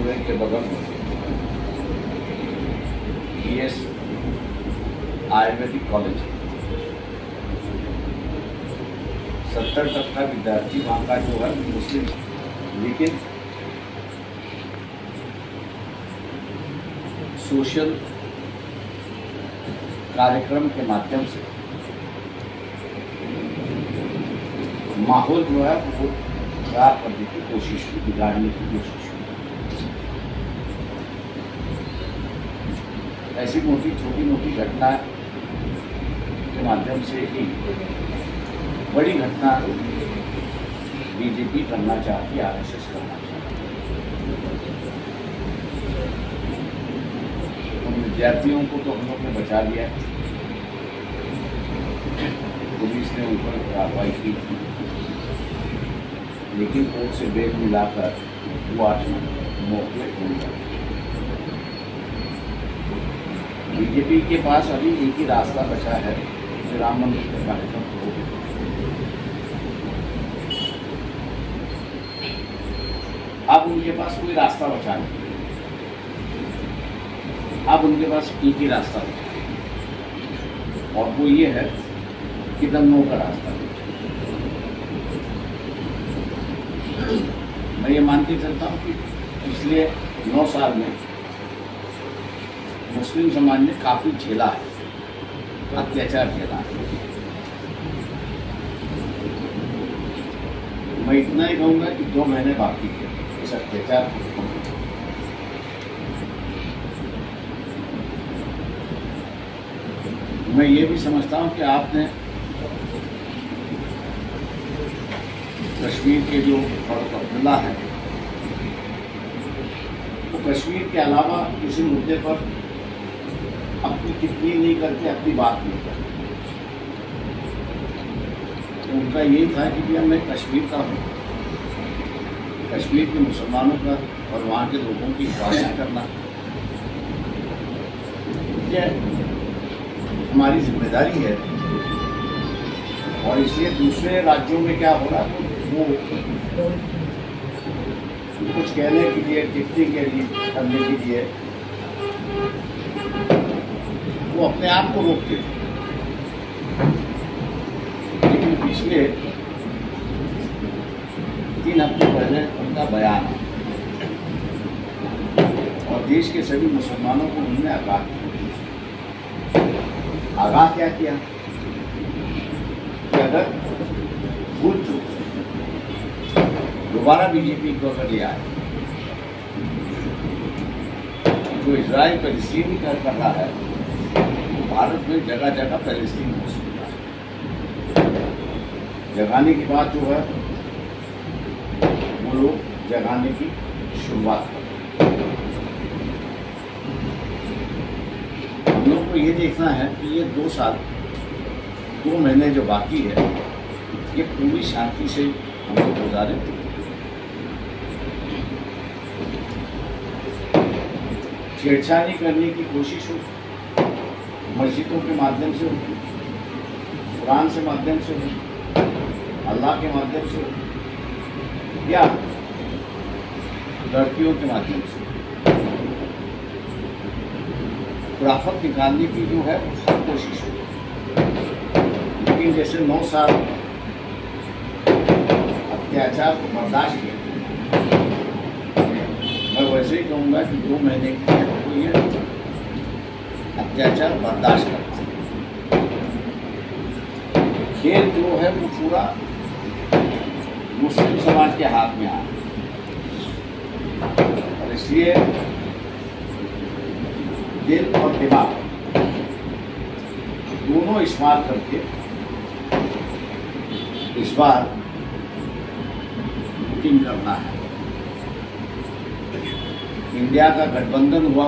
Railway के बगल में BS आयुर्वेदिक कॉलेज है। 70% विद्यार्थी वहाँ का जो है मुस्लिम, लेकिन सोशल कार्यक्रम के माध्यम से माहौल जो है वो खराब करने की कोशिश की, बिगाड़ने की कोशिश की। ऐसी छोटी मोटी घटना के माध्यम से ही बड़ी घटना बीजेपी करना चाहती, RSS करना चाहती। उन विद्यार्थियों को तो हम लोग ने बचा लिया, पुलिस ने ऊपर कार्रवाई की थी, लेकिन कोर्ट से बेल मिलाकर वो आज मौके हो गया। बीजेपी के पास अभी एक ही रास्ता बचा है कि राम मंदिर का कार्यक्रम हो। अब उनके पास कोई रास्ता बचा नहीं, अब उनके पास एक ही रास्ता बचा है, और वो ये है कि दंगों का रास्ता। मैं ये मान के चलता हूँ कि पिछले 9 साल में मुस्लिम समाज ने काफ़ी झेला है, अत्याचार झेला है। मैं इतना ही कहूँगा कि 2 महीने बाकी है इस अत्याचार को। मैं ये भी समझता हूँ कि आपने कश्मीर के जो अब्दुल्ला है, वो कश्मीर के अलावा किसी मुद्दे पर अपनी टिप्पणी नहीं करके, अपनी बात नहीं करते। तो उनका यही था कि भैया मैं कश्मीर का हूँ, कश्मीर के मुसलमानों का और वहाँ के लोगों की हिफाजत करना यह हमारी जिम्मेदारी है। और इसलिए दूसरे राज्यों में क्या हो रहा है, वो कुछ कहने के लिए, टिप्पणी के लिए, करने के लिए वो अपने आप को रोकते थे। लेकिन पिछले 3 हफ्ते पहले उनका बयान है और देश के सभी मुसलमानों को उन्होंने आगाह क्या किया कि अगर भूल चूक दोबारा बीजेपी को अगर ले आए, जो इजराइल पैलेस्टीन कर रहा है, तो भारत में जगह जगह पैलेस्टीन हो सकता है। जगाने की बात जो है वो लोग जगाने की शुरुआत करते हैं। हम लोग को ये देखना है कि ये 2 साल 2 महीने जो बाकी है, ये पूरी शांति से हम लोग गुजारें। छेड़छाड़ी करने की कोशिश हो, मस्जिदों के माध्यम से हो, कुरान से माध्यम से हो, अल्लाह के माध्यम से हो, या लड़कियों के माध्यम से खुराफत निकालने की जो है वो कोशिश हो। लेकिन जैसे 9 साल अत्याचार को बर्दाश्त किया, मैं वैसे ही कहूँगा कि 2 महीने के लिए तो ये अत्याचार बर्दाश्त करता है। खेल जो है वो पूरा मुस्लिम समाज के हाथ में आ, और इसलिए दिल और दिमाग दोनों इस्तेमाल करके इस बार वोटिंग करना है। इंडिया का गठबंधन हुआ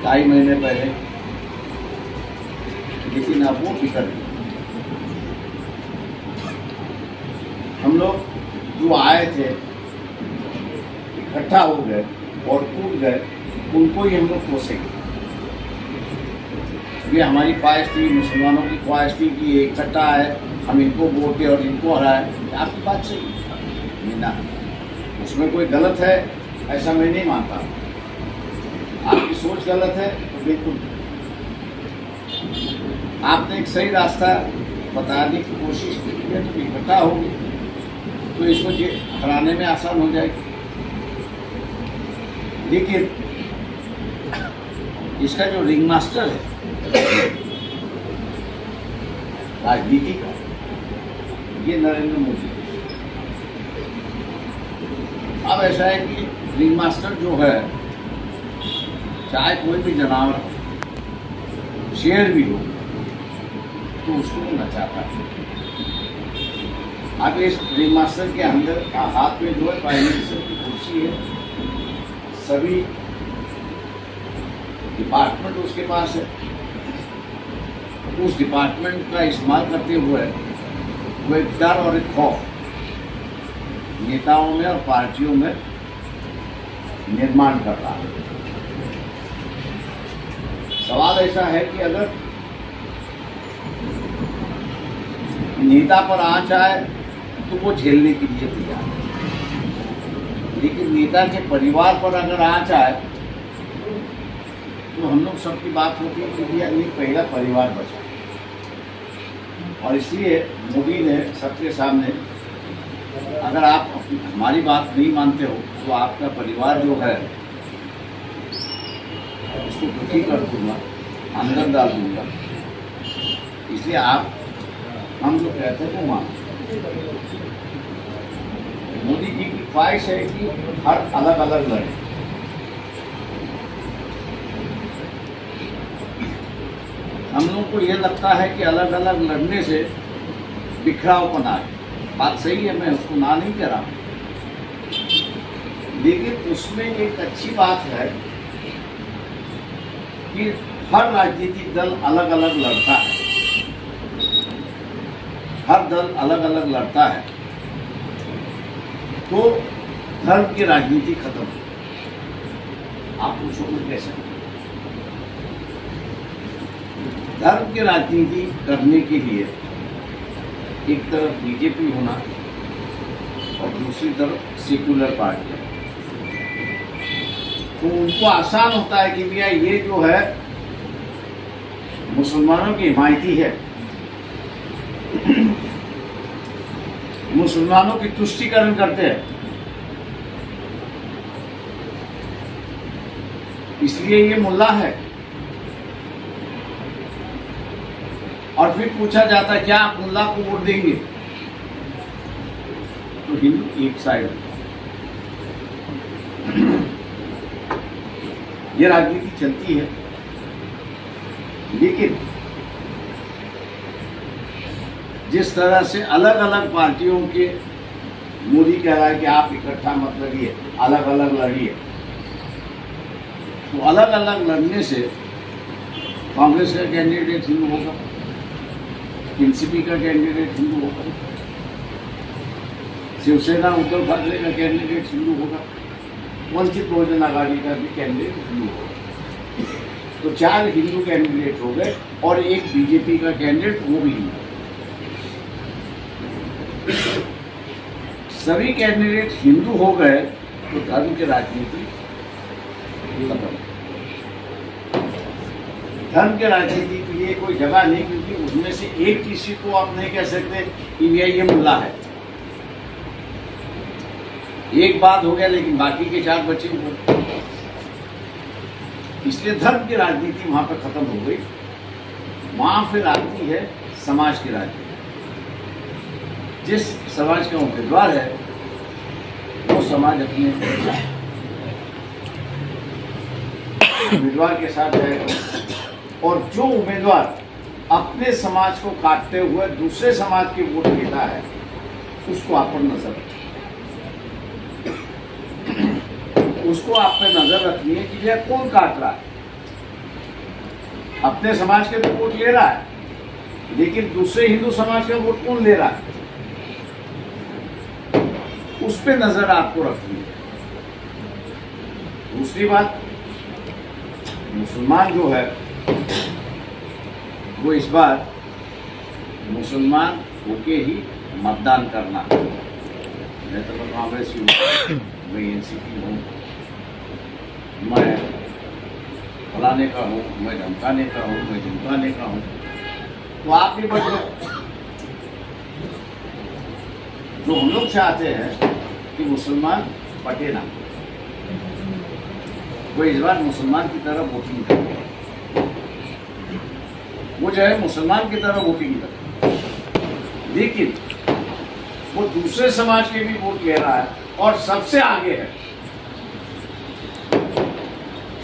2.5 महीने पहले, लेकिन अब वो बिखर गया। हम लोग जो आए थे इकट्ठा हो गए और टूट गए, उनको ही हम लोग कोसेंगे। ये हमारी ख्वाहिश थी, मुसलमानों की ख्वाहिश थी कि ये इकट्ठा है, हम इनको वोट दें और इनको हराएं। आपकी बात सही है ना, उसमें कोई गलत है ऐसा मैं नहीं मानता। आपकी सोच गलत है तो बिल्कुल आपने एक सही रास्ता बताने की कोशिश की है तो विफलता होगी, तो इसको हराने में आसान हो जाएगी। लेकिन इसका जो रिंग मास्टर है राजनीति का, ये नरेंद्र मोदी। अब ऐसा है कि रिंग मास्टर जो है, चाहे कोई भी जानवर शेर भी हो तो उसको नचाता है। अब इस रिंग मास्टर के अंदर हाथ में जो है प्राइम मिनिस्टर की कुर्सी है, सभी डिपार्टमेंट उसके पास है। उस डिपार्टमेंट का इस्तेमाल करते हुए वो एक डर और एक खौफ नेताओं में और पार्टियों में निर्माण कर रहा है। सवाल ऐसा है कि अगर नेता पर आंच आए तो वो झेलने के लिए तैयार है, लेकिन नेता के परिवार पर अगर आंच आए तो हम लोग सबकी बात होती है कि भैया ये पहला परिवार बचा, और इसलिए मोदी ने सबके सामने, अगर आप हमारी बात नहीं मानते हो तो आपका परिवार जो है उसको दुखी कर दूंगा, अंदर डाल दूंगा, इसलिए आप हम जो कहते हैं वो मान। मोदी जी की ख्वाहिश है कि हर अलग अलग लड़े। हम लोगों को यह लगता है कि अलग अलग लड़ने से बिखरावपन आए। बात सही है, मैं उसको ना नहीं कह रहा, लेकिन उसमें एक अच्छी बात है कि हर राजनीतिक दल अलग अलग लड़ता है, हर दल अलग अलग लड़ता है, तो धर्म की राजनीति खत्म। आप पूछोगे कैसे? धर्म की राजनीति करने के लिए एक तरफ बीजेपी होना और दूसरी तरफ सेक्युलर पार्टी, तो उनको आसान होता है कि भैया ये जो है मुसलमानों की हिमायती है, मुसलमानों की तुष्टीकरण करते हैं, इसलिए ये मुल्ला है। और फिर पूछा जाता है क्या आप मुल्ला को वोट देंगे, तो हिंदू एक साइड। ये राजनीति चलती है, लेकिन जिस तरह से अलग अलग पार्टियों के मोदी कह रहा है कि आप इकट्ठा मत लड़िए, अलग अलग लड़िए, तो अलग अलग लड़ने से कांग्रेस का कैंडिडेट हिंदू होगा, एनसीपी का कैंडिडेट हिंदू होगा, शिवसेना उद्धव ठाकरे का कैंडिडेट हिंदू होगा, वंचित बहुजन आघाड़ी का भी कैंडिडेट हिंदू होगा। तो 4 हिंदू कैंडिडेट हो गए और एक बीजेपी का कैंडिडेट, वो भी हिंदू। सभी कैंडिडेट हिंदू हो गए तो धर्म की राजनीति खत्म। धर्म के राजनीति के लिए कोई जगह नहीं, क्योंकि उसमें से एक किसी को आप नहीं कह सकते कि ये मुल्ला है। एक बात हो गया, लेकिन बाकी के 4 बच्चे को, इसलिए धर्म की राजनीति वहां पर खत्म हो गई। वहां फिर आती है समाज की राजनीति। जिस समाज का उम्मीदवार है वो समाज अपने उम्मीदवार के साथ जाएगा, और जो उम्मीदवार अपने समाज को काटते हुए दूसरे समाज के वोट लेता है उसको आप पर नजर रखिए। उसको आप पे नजर रखनी है कि यह कौन काट रहा है। अपने समाज के तो वोट ले रहा है, लेकिन दूसरे हिंदू समाज का वोट कौन ले रहा है, उस पे नजर आपको रखनी है। दूसरी बात, मुसलमान जो है वो इस बार मुसलमान होके ही मतदान करना। मैं तो कांग्रेस हूँ, मैं एनसीपी हूँ, मैं फलाने का हूँ, मैं धमकाने का हूँ, मैं धमकाने का हूँ, तो आप भी बच गए। जो हम लोग चाहते हैं कि मुसलमान पटे ना, वो इस बार मुसलमान की तरह वोटिंग करे, वो जो है मुसलमान की तरह वोटिंग करे, लेकिन वो दूसरे समाज के भी वोट ले रहा है और सबसे आगे है,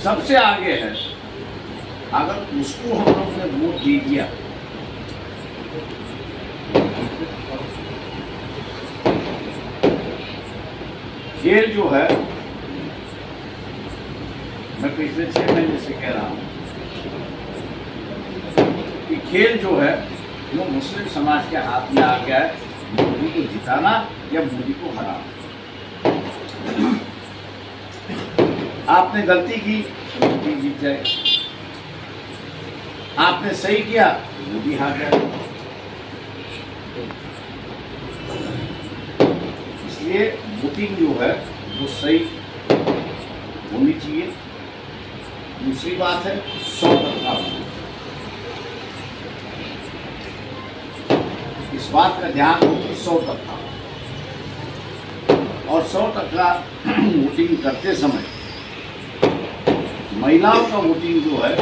सबसे आगे है। अगर उसको हम लोग ने वोट दे दिया खेल जो है, मैं पिछले 6 महीने से कह रहा हूं कि खेल जो है वो मुस्लिम समाज के हाथ में आ गया है, मोदी को जिताना या मोदी को हराना। आपने गलती की तो मोदी जीत जाए, आपने सही किया तो मोदी हार गया। इसलिए वोटिंग जो है वो सही होनी चाहिए। दूसरी बात है 100%। इस बात का ध्यान हो कि 100%, और 100% वोटिंग करते समय महिलाओं का वोटिंग जो है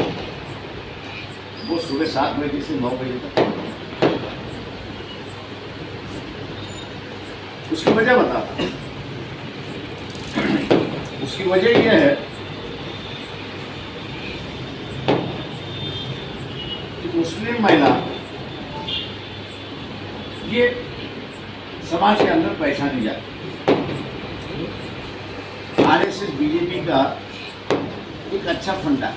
वो सुबह 7 बजे से 9 बजे तक। उसकी वजह बताता हूं। उसकी वजह यह है कि मुस्लिम महिला ये समाज के अंदर पहचानी जाती। आरएसएस बीजेपी का एक अच्छा फंडा,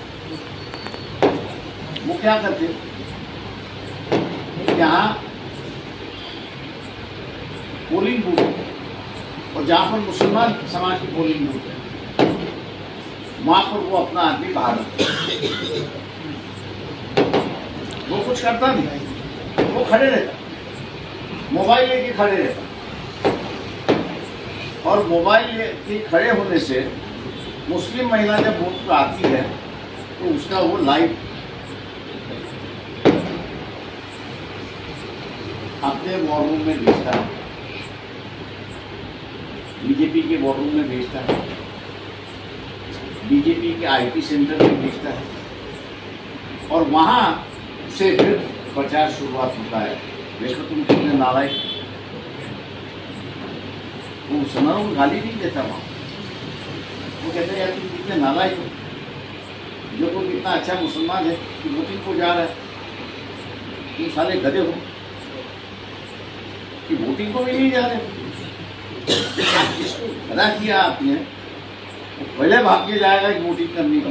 वो क्या करते, यहाँ पोलिंग बूथ और जहाँ पर मुसलमान समाज की पोलिंग बूथ है वहाँ पर वो अपना आदमी बाहर रखते, वो कुछ करता नहीं, वो खड़े रहता, मोबाइल लेके खड़े रहता, और मोबाइल लेके खड़े होने से मुस्लिम महिला जब वोट पर आती है तो उसका वो लाइव अपने वॉर रूम में भेजता है, बीजेपी के वॉर रूम में भेजता है, बीजेपी के आईटी सेंटर में भेजता है, और वहां से फिर प्रचार शुरुआत होता है। देखो तुम कितने नालायक, वो मुसलमानों को गाली नहीं देता वहां, वो कहते हैं यार तुम कितने नालायक हो, जो कोई कितना अच्छा मुसलमान है कि वोटिंग को जा रहा है, तुम साले गधे हो कि वोटिंग को भी नहीं जा रहे। इसको गधा किया आपने, तो पहले भाग के जाएगा कि वोटिंग करने का।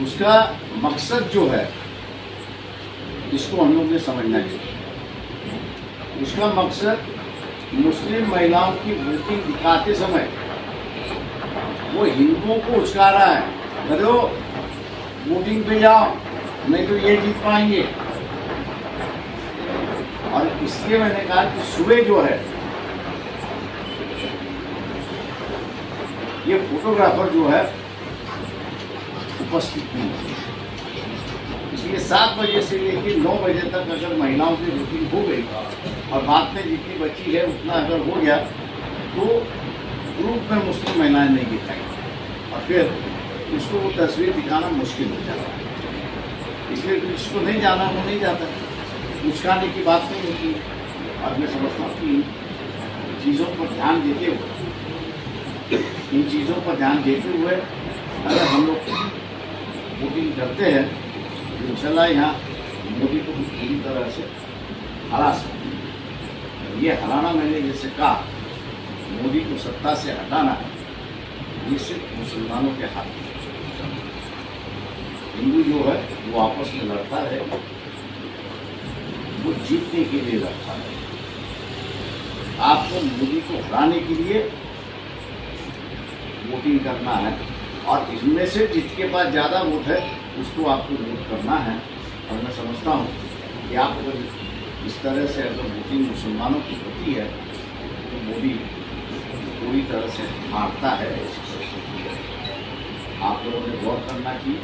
उसका मकसद जो है इसको हम लोग ने समझना चाहिए। उसका मकसद मुस्लिम महिलाओं की वोटिंग दिखाते समय वो हिंदुओं को उचका रहा है, गधो वोटिंग पे जाओ नहीं तो ये जीत पाएंगे। और इसलिए मैंने कहा कि सुबह जो है ये फोटोग्राफर जो है उपस्थित नहीं है, इसलिए 7 बजे से लेकर 9 बजे तक अगर महिलाओं की वोटिंग हो गई और बात में जितनी बची है उतना अगर हो गया तो ग्रुप में मुस्लिम महिलाएं नहीं दिखाई और फिर उसको वो तस्वीर दिखाना मुश्किल हो जाता है। इसलिए जिसको नहीं जाना वो नहीं जाता, मुस्काने की बात नहीं होती। और मैं समझता हूँ कि इन चीज़ों पर ध्यान देते हुए, इन चीज़ों पर ध्यान देते हुए अगर हम लोग वोटिंग करते हैं तो इंशाल्लाह यहाँ मोदी को पूरी तरह से हरा सकते हैं। ये हराना मैंने जैसे कहा, मोदी को सत्ता से हटाना है, ये सिर्फ मुसलमानों के हाथ में। हिंदू जो है वो आपस में लड़ता है, वो जीतने के लिए लड़ता है। आपको मोदी को हराने के लिए वोटिंग करना है और इसमें से जिसके पास ज़्यादा वोट है उसको आपको वोट करना है। और मैं समझता हूँ कि आप अगर इस तरह से अगर वोटिंग मुसलमानों की होती है तो मोदी पूरी तरह से हारता है ऐसी परिस्थिति है। आप लोगों ने गौर करना की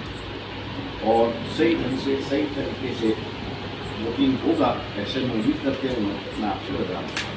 और सही ढंग से सही तरीके से वोटिंग होगा ऐसे मैं उम्मीद करते हुए मैं आपसे बता रहा हूँ।